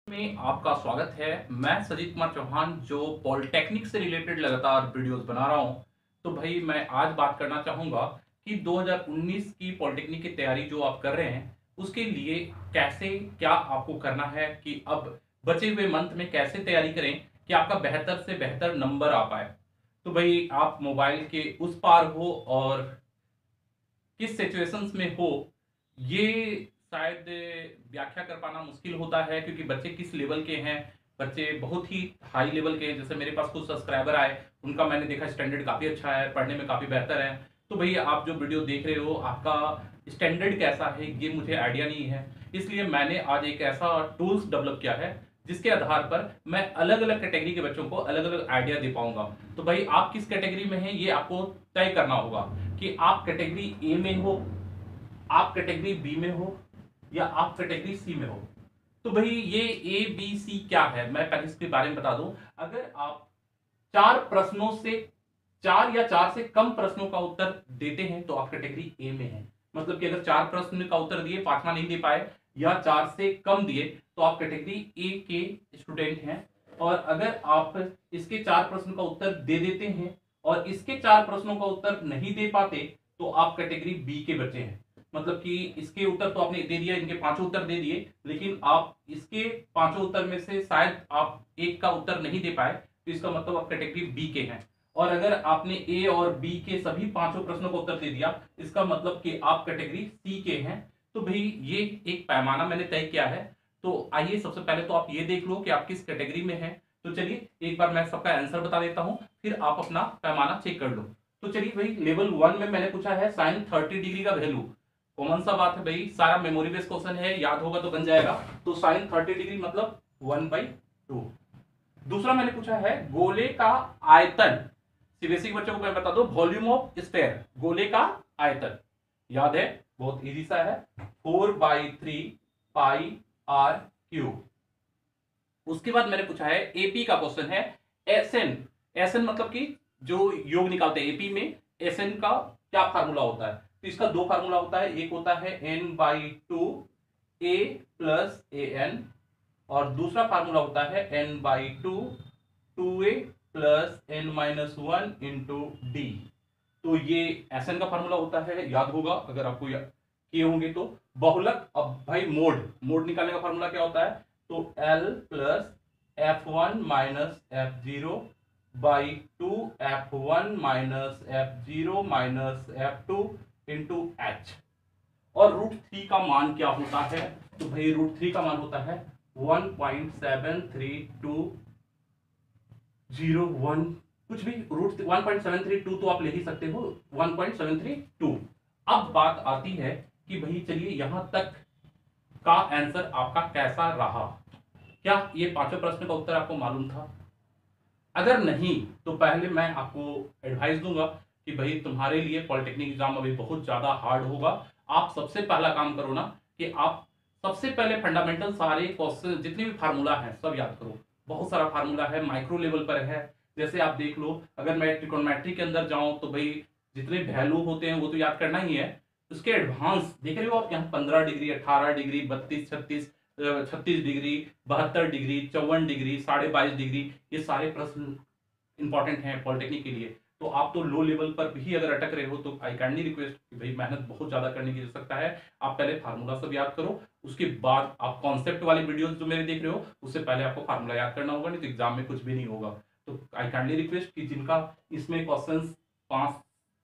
में आपका स्वागत है। मैं सजीत कुमार चौहान जो पॉलिटेक्निक से रिलेटेड लगातार वीडियोस बना रहा हूं। तो भाई मैं आज बात करना चाहूंगा कि 2019 की पॉलिटेक्निक की तैयारी जो आप कर रहे हैं उसके लिए कैसे क्या आपको करना है कि अब बचे हुए मंथ में कैसे तैयारी करें कि आपका बेहतर से बेहतर नंबर आ पाए। तो भाई आप मोबाइल के उस पार हो और किस सिचुएशंस में हो, ये शायद व्याख्या कर पाना मुश्किल होता है क्योंकि बच्चे किस लेवल के हैं। बच्चे बहुत ही हाई लेवल के हैं। जैसे मेरे पास कुछ सब्सक्राइबर आए, उनका मैंने देखा स्टैंडर्ड काफ़ी अच्छा है, पढ़ने में काफ़ी बेहतर है। तो भैया आप जो वीडियो देख रहे हो आपका स्टैंडर्ड कैसा है ये मुझे आइडिया नहीं है। इसलिए मैंने आज एक ऐसा टूल्स डेवलप किया है जिसके आधार पर मैं अलग अलग कैटेगरी के बच्चों को अलग अलग आइडिया दे पाऊंगा। तो भाई आप किस कैटेगरी में हैं ये आपको तय करना होगा कि आप कैटेगरी ए में हो, आप कैटेगरी बी में हो या आप कैटेगरी सी में हो। तो भाई ये ए बी सी क्या है मैं पहले इसके बारे में बता दूं। अगर आप चार प्रश्नों से चार या चार से कम प्रश्नों का उत्तर देते हैं तो आप कैटेगरी ए में हैं। मतलब कि अगर चार प्रश्न का उत्तर दिए, पांचवा नहीं दे पाए या चार से कम दिए तो आप कैटेगरी ए के स्टूडेंट हैं। और अगर आप इसके चार प्रश्न का उत्तर दे देते हैं और इसके चार प्रश्नों का उत्तर नहीं दे पाते तो आप कैटेगरी बी के बच्चे हैं। मतलब कि इसके उत्तर तो आपने दे दिया, इनके पांचों उत्तर दे दिए, लेकिन आप इसके पांचों उत्तर में से शायद आप एक का उत्तर नहीं दे पाए तो इसका मतलब आप कैटेगरी बी के हैं। और अगर आपने ए और बी के सभी पांचों प्रश्नों का उत्तर दे दिया इसका मतलब कि आप कैटेगरी सी के हैं। तो भाई ये एक पैमाना मैंने तय किया है। तो आइए सबसे पहले तो आप ये देख लो कि आप किस कैटेगरी में हैं। तो चलिए एक बार मैं सबका आंसर बता देता हूं, फिर आप अपना पैमाना चेक कर लो। तो चलिए भाई लेवल 1 में मैंने पूछा है साइन 30 डिग्री का वैल्यू। कॉमन सा बात है भाई, सारा मेमोरी बेस्ड क्वेश्चन है, याद होगा तो बन जाएगा। तो साइन 30 डिग्री मतलब 1/2। दूसरा मैंने पूछा है गोले का आयतन। सीबीएसई के बच्चों को मैं बता दूं, वॉल्यूम ऑफ स्फीयर, गोले का आयतन याद है, बहुत इजी सा है, 4/3 पाई आर क्यूब। उसके बाद मैंने पूछा है एपी का क्वेश्चन है एसएन। एसएन मतलब कि जो योग निकालते हैं एपी में, एसएन का क्या फार्मूला होता है। तो इसका दो फार्मूला होता है, एक होता है n/2 a plus A N और दूसरा फार्मूला होता है n/2 2a plus n-1 into D. तो ये एसएन का फार्मूला होता है, याद होगा अगर आपको किए होंगे तो। बहुलक, अब भाई मोड मोड निकालने का फार्मूला क्या होता है, तो L plus F1 minus F0 by 2 F1 minus F0 minus F2 into H. और √3 का मान क्या होता है, तो भाई √3 का मान होता है 1.73201, कुछ भी √1.732 तो आप ले ही सकते हो, 1.732। अब बात आती है कि भाई चलिए यहां तक का आंसर आपका कैसा रहा। क्या ये पांचों प्रश्न का उत्तर आपको मालूम था? अगर नहीं तो पहले मैं आपको एडवाइस दूंगा कि भाई तुम्हारे लिए पॉलिटेक्निक एग्जाम अभी बहुत ज्यादा हार्ड होगा। आप सबसे पहला काम करो ना कि आप सबसे पहले फंडामेंटल सारे क्वेश्चन जितने भी फार्मूला हैं सब याद करो। बहुत सारा फार्मूला है, माइक्रो लेवल पर है। जैसे आप देख लो, अगर मैं ट्रिकोनोमेट्री के अंदर जाऊं तो भाई जितने वैल्यू होते हैं वो तो याद करना ही है। उसके एडवांस देख रहे हो आप, यहाँ 15 degree, 18 degree, 32, 36, 36 degree, 72 degree, 54 degree, 22.5 degree, ये सारे प्रश्न इंपॉर्टेंट हैं पॉलिटेक्निक के लिए। तो आप तो लो लेवल पर भी अगर अटक रहे हो तो आई काइंडली रिक्वेस्ट भाई मेहनत बहुत ज्यादा करने की आवश्यकता है। आप पहले फार्मूला सब याद करो, उसके बाद आप कॉन्सेप्ट वाली वीडियोस जो मेरे देख रहे हो उससे पहले आपको फार्मूला याद करना होगा, नहीं तो एग्जाम में कुछ भी नहीं होगा। तो आई काइंडली रिक्वेस्ट कि जिनका इसमें क्वेश्चन 5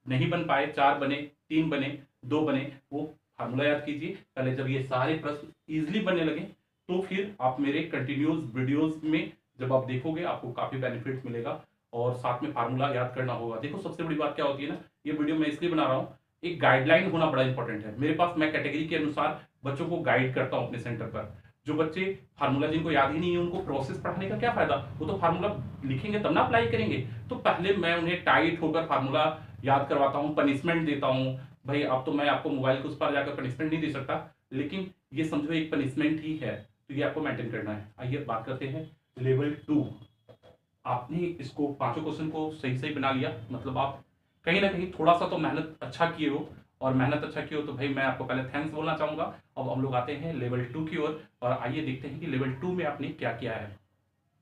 नहीं बन पाए, 4 बने, 3 बने, 2 बने, वो फार्मूला याद कीजिए पहले। जब ये सारे प्रश्न इजिली बनने लगे तो फिर आप मेरे कंटिन्यूस वीडियोस में जब आप देखोगे आपको काफी बेनिफिट मिलेगा। और साथ में फार्मूला याद करना होगा। देखो सबसे बड़ी बात क्या होती है ना, ये वीडियो मैं इसलिए बना रहा हूँ, एक गाइडलाइन होना बड़ा इंपॉर्टेंट है। मेरे पास मैं कैटेगरी के अनुसार बच्चों को गाइड करता हूँ अपने सेंटर पर। जो बच्चे फार्मूला जिनको याद ही नहीं है उनको प्रोसेस पढ़ाने का क्या फायदा, वो तो फार्मूला लिखेंगे तब ना अप्लाई करेंगे। तो पहले मैं उन्हें टाइट होकर फार्मूला याद करवाता हूँ, पनिशमेंट देता हूँ। भाई अब तो मैं आपको मोबाइल के उस पर जाकर पनिशमेंट नहीं दे सकता, लेकिन ये समझो एक पनिशमेंट ही है, तो ये आपको मेंटेन करना है। आइए बात करते हैं लेवल 2। आपने इसको पांचों क्वेश्चन को सही सही बना लिया, मतलब आप कहीं ना कहीं थोड़ा सा तो मेहनत अच्छा किए हो और मेहनत अच्छा की हो तो भाई मैं आपको पहले थैंक्स बोलना चाहूँगा। अब हम लोग आते हैं लेवल 2 की ओर और आइए देखते हैं कि लेवल 2 में आपने क्या किया है।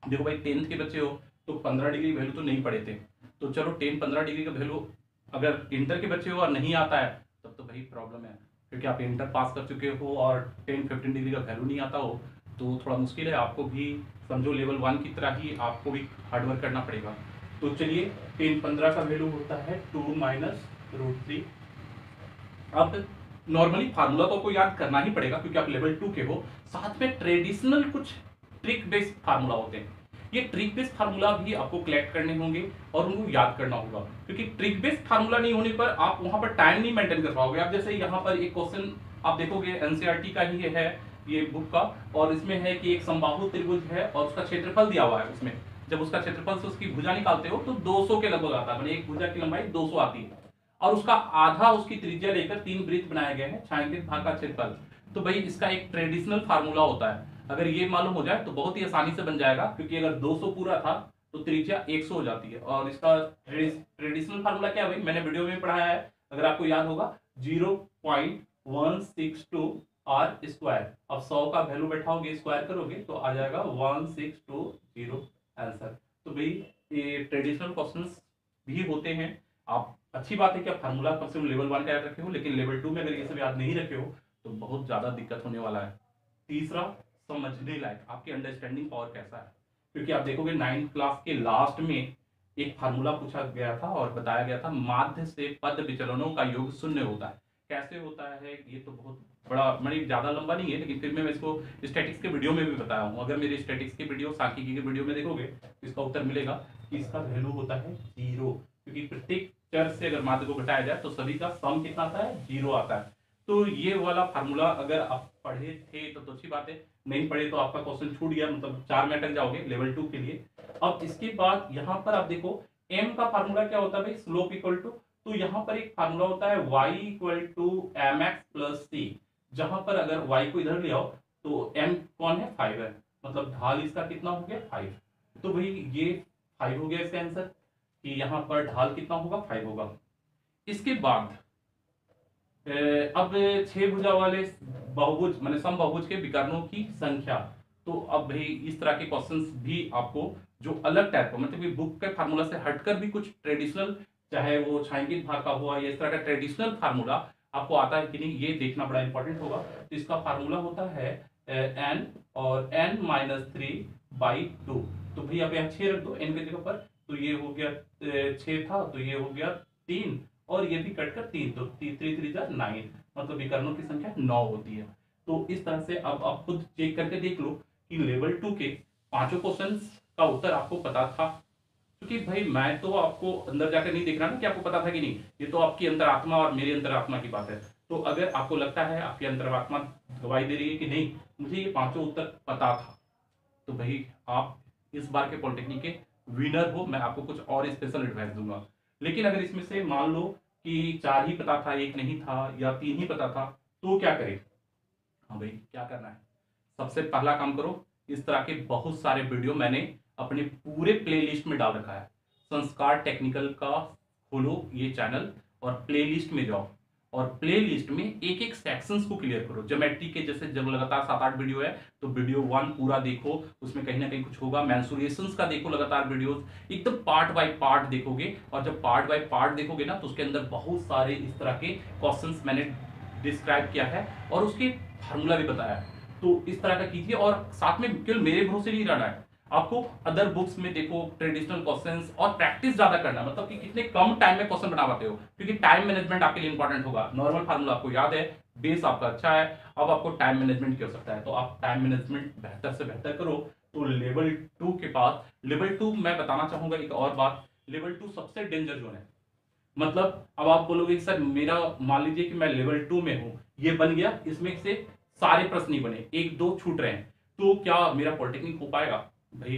देखो भाई 10th के बच्चे हो तो 15 डिग्री वैल्यू तो नहीं पढ़े थे, तो चलो 10-15 डिग्री का वैल्यू अगर इंटर के बच्चे हो और नहीं आता है तब तो भाई प्रॉब्लम है, क्योंकि आप इंटर पास कर चुके हो और 10-15 डिग्री का वैल्यू नहीं आता हो तो थोड़ा मुश्किल है। आपको भी समझो लेवल 1 की तरह ही आपको भी हार्डवर्क करना पड़ेगा। तो चलिए 10-15 का वैल्यू होता है 2 माइनस रूट 3। अब नॉर्मली फार्मूला तो आपको याद करना ही पड़ेगा क्योंकि आप लेवल 2 के हो। साथ में ट्रेडिशनल कुछ ट्रिक बेस्ड फार्मूला होते हैं, ये ट्रिक बेस्ड फार्मूला भी आपको कलेक्ट करने होंगे और उनको याद करना होगा, क्योंकि ट्रिक बेस्ड फार्मूला नहीं होने पर आप वहां पर टाइम नहीं मेंटेन कर पाओगे। आप जैसे यहाँ पर एक क्वेश्चन आप देखोगे एनसीईआरटी का ही है ये बुक का, और इसमें है कि एक समबाहु त्रिभुज है और उसका क्षेत्रफल दिया हुआ है। उसमें जब उसका क्षेत्रफल से उसकी भुजा निकालते हो तो 200 के लगभग आता है, मतलब एक भुजा की लंबाई 200 आती है और उसका आधा उसकी त्रिज्या लेकर 3 वृत्त बनाए गए हैं छायांकित भाग का क्षेत्रफल। तो भाई इसका एक ट्रेडिशनल फार्मूला होता है, अगर ये मालूम हो जाए तो बहुत ही आसानी से बन जाएगा, क्योंकि अगर 200 पूरा था तो त्रिज्या 100 हो जाती है। और इसका ट्रेडिशनल फार्मूला क्या है भाई, मैंने वीडियो में पढ़ाया है, अगर आपको याद होगा 0.162 आर स्क्वायर। अब 100 का वैल्यू बैठाओगे स्क्वायर करोगे तो आ जाएगा 1620 आंसर। तो भाई ये ट्रेडिशनल क्वेश्चंस भी होते हैं। आप अच्छी बात है कि आप फार्मूला कम से कम लेवल 1 का याद रखे हो, लेकिन लेवल 2 में अगर ये सब याद नहीं रखे हो तो बहुत ज्यादा दिक्कत होने वाला है। तीसरा, समझने लायक, आपकी अंडरस्टैंडिंग पावर कैसा है, क्योंकि आप देखोगे 9th क्लास के लास्ट में एक फार्मूला पूछा गया था और बताया गया था माध्य से पद विचलनों का योग शून्य होता है। कैसे होता है ये तो बहुत बड़ा, मतलब ज्यादा लंबा नहीं है, लेकिन फिर मैं इसको स्टैटिक्स के वीडियो में भी बताया हूँ। अगर मेरे स्टैटिक्स के वीडियो, सांख्यिकी के वीडियो में देखोगे तो इसका उत्तर मिलेगा कि इसका वैल्यू होता है 0, क्योंकि प्रत्येक चर से अगर माध्य को घटाया जाए तो सभी का सम कितना आता है, 0 आता है। तो ये वाला फार्मूला अगर आप पढ़े थे तो अच्छी बात है, नहीं पढ़े तो आपका क्वेश्चन छूट गया, मतलब 4 में अटक जाओगे लेवल 2 के लिए। अब इसके बाद यहाँ पर आप देखो m का फार्मूला क्या होता है भाई, स्लोप इक्वल टू, तो यहाँ पर एक फार्मूला होता है y equal to mx plus c, जहां पर अगर y को इधर ले आओ तो m कौन है, 5 है, मतलब ढाल इसका कितना हो गया, 5। तो भाई ये 5 हो गया इसका आंसर, कि यहाँ पर ढाल कितना होगा, 5 होगा। इसके बाद अब 6 भुजा वाले बहुभुज माने समबाहुभुज के विकर्णों की संख्या। तो अब भाई इस तरह के क्वेश्चंस भी आपको जो अलग टाइप का, मतलब कि बुक के फार्मूला से हटकर भी कुछ ट्रेडिशनल, चाहे वो छायांकित भाग का हुआ या इस तरह का ट्रेडिशनल फार्मूला आपको आता है कि नहीं, ये देखना बड़ा इंपॉर्टेंट होगा। तो इसका फार्मूला होता है n और n-3/2। तो भाई आप यहाँ 6 रख दो n के जगह पर, तो ये हो गया 6 था तो ये हो गया 3, और ये भी कट कर 3, तो 3×3 = 9, मतलब विकर्णों की संख्या 9 होती है। तो इस तरह से अब आप खुद चेक करके देख लो कि लेवल 2 के पांचों क्वेश्चंस का उत्तर आपको पता था, क्योंकि भाई मैं तो आपको अंदर जाकर नहीं देख रहा ना कि आपको पता था कि नहीं, ये तो आपकी अंतरात्मा और मेरी अंतरात्मा की बात है। तो अगर आपको लगता है आपकी अंतरात्मा गवाही दे रही है कि नहीं मुझे ये पांचों उत्तर पता था, तो भाई आप इस बार के पॉलिटेक्निक के विनर हो। मैं आपको कुछ और स्पेशल एडवाइस दूंगा। लेकिन अगर इसमें से मान लो कि 4 ही पता था, 1 नहीं था, या 3 ही पता था, तो क्या करें। हाँ भाई क्या करना है, सबसे पहला काम करो, इस तरह के बहुत सारे वीडियो मैंने अपने पूरे प्लेलिस्ट में डाल रखा है। संस्कार टेक्निकल का खोलो ये चैनल और प्लेलिस्ट में जाओ, और प्लेलिस्ट में एक एक सेक्शंस को क्लियर करो। ज्योमेट्री के जैसे जब लगातार 7-8 वीडियो है तो वीडियो 1 पूरा देखो, उसमें कहीं ना कहीं कुछ होगा। मेंसुरेशंस का देखो लगातार वीडियोस, एकदम पार्ट बाय पार्ट देखोगे, और जब पार्ट बाय पार्ट देखोगे ना तो उसके अंदर बहुत सारे इस तरह के क्वेश्चंस मैंने डिस्क्राइब किया है और उसके फार्मूला भी बताया है। तो इस तरह का कीजिए, और साथ में केवल मेरे भरोसे नहीं रहना है, आपको अदर बुक्स में देखो ट्रेडिशनल क्वेश्चंस, और प्रैक्टिस ज्यादा करना, मतलब कि कितने कम टाइम में क्वेश्चन बना पाते हो, क्योंकि टाइम मैनेजमेंट आपके लिए इंपॉर्टेंट होगा। नॉर्मल फार्मूला आपको याद है, बेस आपका अच्छा है, अब आपको टाइम मैनेजमेंट की आवश्यकता है, तो आप टाइम मैनेजमेंट बेहतर से बेहतर करो। तो लेवल 2 के पास, लेवल 2 मैं बताना चाहूंगा एक और बात, लेवल 2 सबसे डेंजर जोन है। मतलब अब आप बोलोगे सर मेरा मान लीजिए कि मैं लेवल 2 में हूं, ये बन गया, इसमें से सारे प्रश्न नहीं बने, 1-2 छूट रहे हैं, तो क्या मेरा पॉलिटेक्निक हो पाएगा। भाई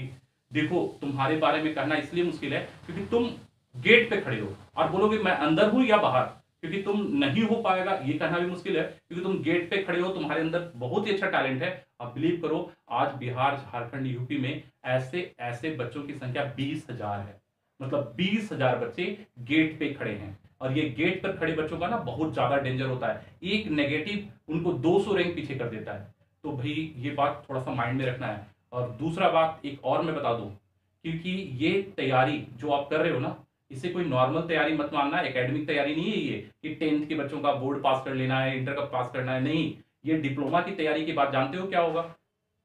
देखो तुम्हारे बारे में कहना इसलिए मुश्किल है क्योंकि तुम गेट पे खड़े हो और बोलोगे मैं अंदर हूं या बाहर, क्योंकि तुम नहीं हो पाएगा ये कहना भी मुश्किल है, क्योंकि तुम गेट पे खड़े हो, तुम्हारे अंदर बहुत ही अच्छा टैलेंट है। अब बिलीव करो आज बिहार, झारखंड, यूपी में ऐसे ऐसे बच्चों की संख्या 20,000 है, मतलब 20,000 बच्चे गेट पे खड़े हैं। और ये गेट पर खड़े बच्चों का ना बहुत ज्यादा डेंजर होता है, एक नेगेटिव उनको 200 रैंक पीछे कर देता है। तो भाई ये बात थोड़ा सा माइंड में रखना है। और दूसरा बात एक और मैं बता दूं, क्योंकि ये तैयारी जो आप कर रहे हो ना, इसे कोई नॉर्मल तैयारी मत मानना, एकेडमिक तैयारी नहीं है ये कि 10th के बच्चों का बोर्ड पास कर लेना है, इंटर का पास करना है, नहीं। ये डिप्लोमा की तैयारी के बाद जानते हो क्या होगा?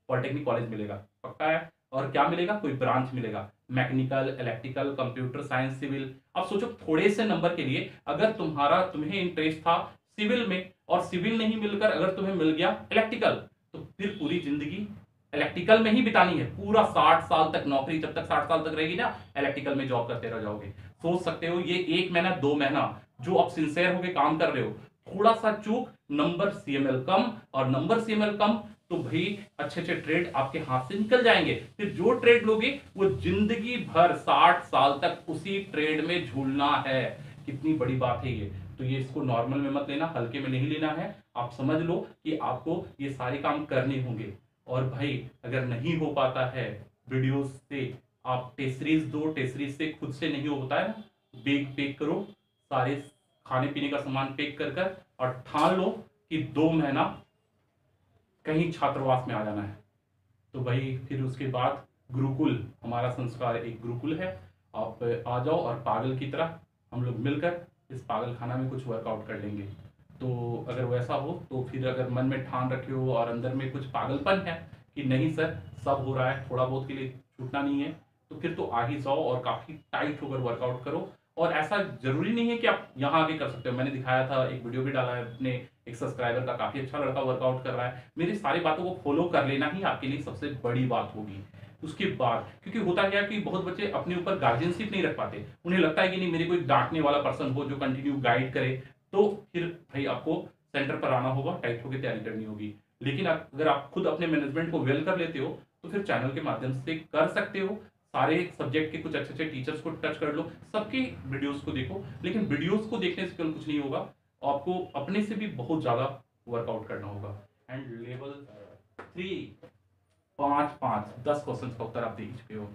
पॉलिटेक्निक कॉलेज मिलेगा, पक्का है। और क्या मिलेगा? कोई ब्रांच मिलेगा, mechanical, electrical, computer science, civil. अब सोचो थोड़े से नंबर के लिए अगर तुम्हें इंटरेस्ट था सिविल में, और सिविल नहीं मिलकर अगर तुम्हें मिल गया इलेक्ट्रिकल, तो फिर पूरी जिंदगी इलेक्ट्रिकल में ही बितानी है। पूरा 60 साल तक नौकरी, जब तक 60 साल तक रहेगी ना, इलेक्ट्रिकल में जॉब करते रह जाओगे। सोच सकते हो ये 1 महीना 2 महीना जो आप सिंसियर होकर काम कर रहे हो, थोड़ा सा चूक, नंबर सीएमएल कम, और नंबर सीएमएल कम तो भाई अच्छे अच्छे ट्रेड आपके हाथ से निकल जाएंगे। फिर जो ट्रेड लोगे वो जिंदगी भर 60 साल तक उसी ट्रेड में झूलना है। कितनी बड़ी बात है ये। तो ये इसको नॉर्मल में मत लेना, हल्के में नहीं लेना है। आप समझ लो कि आपको ये सारे काम करने होंगे। और भाई अगर नहीं हो पाता है वीडियोस से, आप टेस्ट सीरीज दो, टेस्ट सीरीज से खुद से नहीं होता है ना, बेग पैक करो, सारे खाने पीने का सामान पैक कर और ठान लो कि 2 महीना कहीं छात्रावास में आ जाना है। तो भाई फिर उसके बाद गुरुकुल, हमारा संस्कार एक गुरुकुल है, आप आ जाओ और पागल की तरह हम लोग मिलकर इस पागल खाना में कुछ वर्कआउट कर लेंगे। तो अगर वैसा हो तो फिर अगर मन में ठान रखे हो और अंदर में कुछ पागलपन है कि नहीं सर सब हो रहा है, थोड़ा बहुत के लिए छूटना नहीं है, तो फिर तो आ ही जाओ और काफ़ी टाइट होकर वर्कआउट करो। और ऐसा जरूरी नहीं है कि आप यहाँ आके कर सकते हो। मैंने दिखाया था, एक वीडियो भी डाला है अपने एक सब्सक्राइबर का, काफ़ी अच्छा लड़का वर्कआउट कर रहा है। मेरी सारी बातों को फॉलो कर लेना ही आपके लिए सबसे बड़ी बात होगी। उसके बाद क्योंकि होता क्या कि बहुत बच्चे अपने ऊपर गार्जियनशिप नहीं रख पाते, उन्हें लगता है कि नहीं मेरे को एक डांटने वाला पर्सन हो जो कंटिन्यू गाइड करे, तो फिर भाई आपको सेंटर पर आना होगा, टाइट होकर तैयारी करनी होगी। लेकिन अगर आप खुद अपने मैनेजमेंट को वेल कर लेते हो तो फिर चैनल के माध्यम से कर सकते हो। सारे सब्जेक्ट के कुछ अच्छे अच्छे टीचर्स को टच कर लो, सबके वीडियोस को देखो। लेकिन वीडियोस को देखने से केवल कुछ नहीं होगा, आपको अपने से भी बहुत ज़्यादा वर्कआउट करना होगा। एंड लेवल 3 5 5 10 क्वेश्चन का उत्तर आप दे ही चुके हो,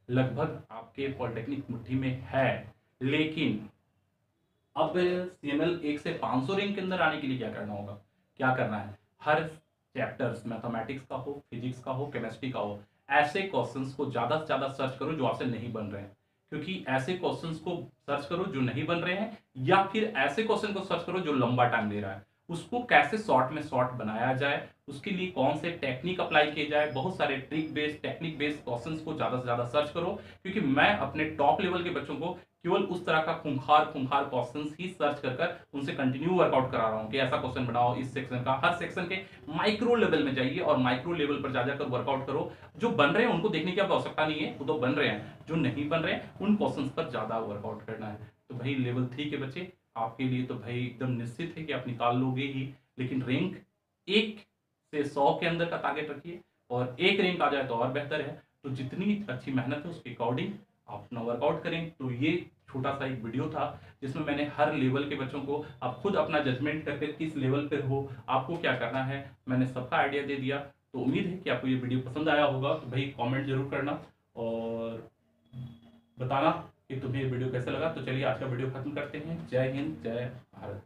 लगभग आपके पॉलिटेक्निक मुट्ठी में है। लेकिन अब सीएमएल 1 से 500 रैंक के अंदर आने के लिए क्या करना होगा? क्या करना है, हर चैप्टर्स, मैथमेटिक्स का हो, फिजिक्स का हो, केमिस्ट्री का हो, ऐसे क्वेश्चंस को ज्यादा से ज्यादा सर्च करो जो आपसे नहीं बन रहे हैं। क्योंकि ऐसे क्वेश्चंस को सर्च करो जो नहीं बन रहे हैं, या फिर ऐसे क्वेश्चन को सर्च करो जो लंबा टाइम ले रहा है। उसको कैसे शॉर्ट में शॉर्ट बनाया जाए, उसके लिए कौन से टेक्निक अप्लाई किए जाए, बहुत सारे trick based, technique based questions को ज्यादा से ज्यादा सर्च करो। क्योंकि मैं अपने टॉप लेवल के बच्चों को केवल उस तरह का खूंखार क्वेश्चंस ही सर्च कर उनसे कंटिन्यू वर्कआउट करा रहा हूं कि ऐसा क्वेश्चन बनाओ इस सेक्शन का। हर सेक्शन के माइक्रो लेवल में जाइए और माइक्रो लेवल पर जा जाकर वर्कआउट करो। जो बन रहे हैं उनको देखने की आवश्यकता नहीं है, वो तो बन रहे हैं। जो नहीं बन रहे हैं उन क्वेश्चंस पर ज्यादा वर्कआउट करना है। तो भाई लेवल 3 के बच्चे आपके लिए तो भाई एकदम निश्चित है कि आप निकाल लोगे ही। लेकिन रैंक 1 से 100 के अंदर का टारगेट रखिए, और 1 रैंक आ जाए तो और बेहतर है। तो जितनी अच्छी मेहनत है उसके अकॉर्डिंग आप अपना वर्कआउट करें। तो ये छोटा सा एक वीडियो था जिसमें मैंने हर लेवल के बच्चों को, आप खुद अपना जजमेंट करके किस लेवल पर हो, आपको क्या करना है, मैंने सबका आइडिया दे दिया। तो उम्मीद है कि आपको ये वीडियो पसंद आया होगा। तो भाई कमेंट जरूर करना और बताना कि तुम्हें ये वीडियो कैसा लगा। तो चलिए आज का वीडियो खत्म करते हैं। जय हिंद, जय भारत।